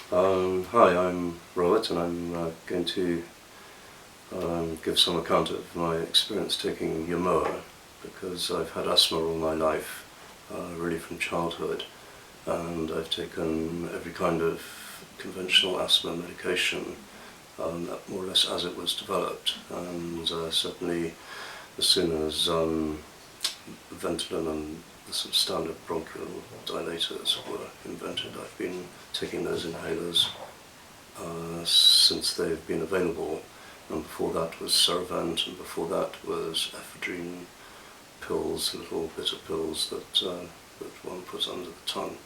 Hi, I'm Robert, and I'm going to give some account of my experience taking Yamoa, because I've had asthma all my life, really from childhood, and I've taken every kind of conventional asthma medication, more or less as it was developed, and certainly as soon as Ventolin and the sort of standard bronchial dilators were invented, I've been taking those inhalers since they've been available, and before that was Ceravent, and before that was ephedrine pills, little bitter pills that one puts under the tongue.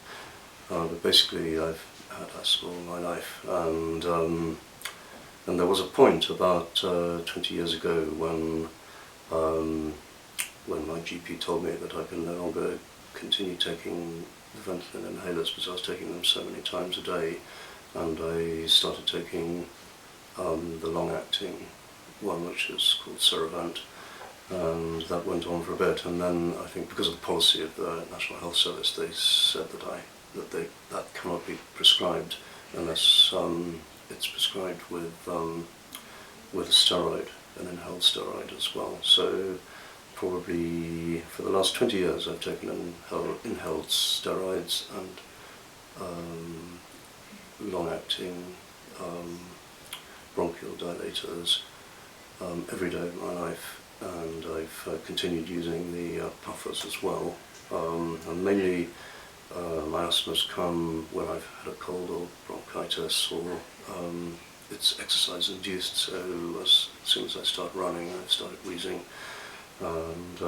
But basically I've had asthma all my life, and there was a point about 20 years ago when my GP told me that I can no longer continue taking the Ventolin inhalers because I was taking them so many times a day, and I started taking the long-acting one, which is called Ceravent, and that went on for a bit, and then I think because of the policy of the National Health Service, they said that cannot be prescribed unless it's prescribed with a steroid, an inhaled steroid as well. So probably for the last 20 years I've taken inhaled steroids and long-acting bronchial dilators every day of my life, and I've continued using the puffers as well, and mainly my asthma's come when I've had a cold or bronchitis, or it's exercise induced, so as soon as I start running I've started wheezing, and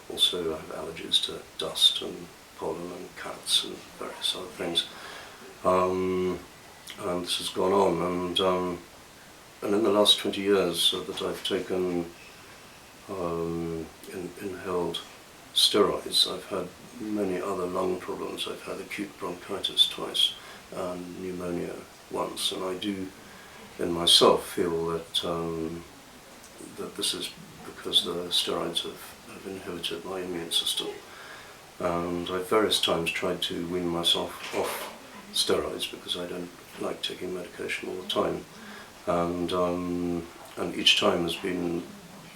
also I have allergies to dust and pollen and cats and various other things, and this has gone on, and in the last 20 years that I've taken inhaled steroids, I've had many other lung problems. I've had acute bronchitis twice and pneumonia once, and I do in myself feel that this is because the steroids have inhibited my immune system, and I've various times tried to wean myself off steroids because I don't like taking medication all the time, and each time has been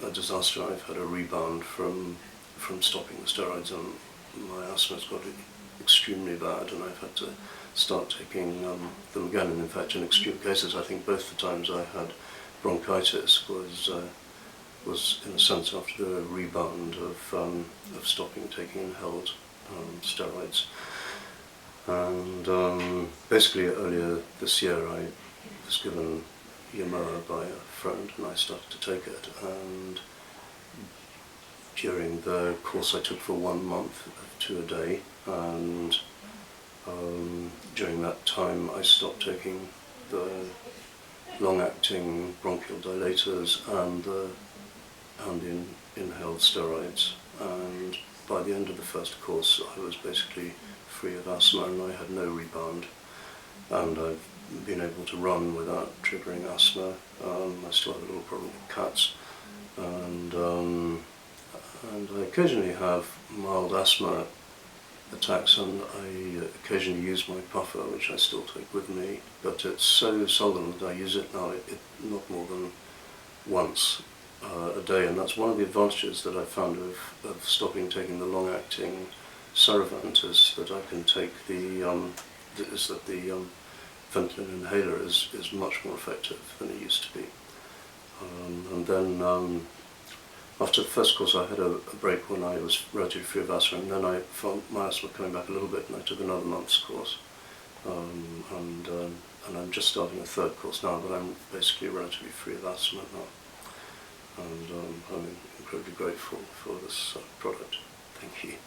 a disaster. I've had a rebound from stopping the steroids, and my asthma's got extremely bad, and I've had to start taking them again. And in fact, in extreme cases, I think both the times I had bronchitis was in a sense after the rebound of stopping taking inhaled steroids. And basically earlier this year I was given Yamoa by a friend, and I started to take it, and during the course I took for 1 month, 2 a day, and during that time I stopped taking the long-acting bronchial dilators and the inhaled steroids, and by the end of the first course I was basically free of asthma, and I had no rebound, and I've been able to run without triggering asthma. I still have a little problem with cats, and I occasionally have mild asthma attacks, and I occasionally use my puffer, which I still take with me, but it's so seldom that I use it now, not more than once a day, and that's one of the advantages that I found of stopping taking the long-acting Ceravent, is that I can take the Ventolin inhaler is much more effective than it used to be. And then after the first course I had a break when I was relatively free of asthma, and then I found my asthma coming back a little bit, and I took another month's course. And I'm just starting a third course now, but I'm basically relatively free of asthma now. And I'm incredibly grateful for this product. Thank you.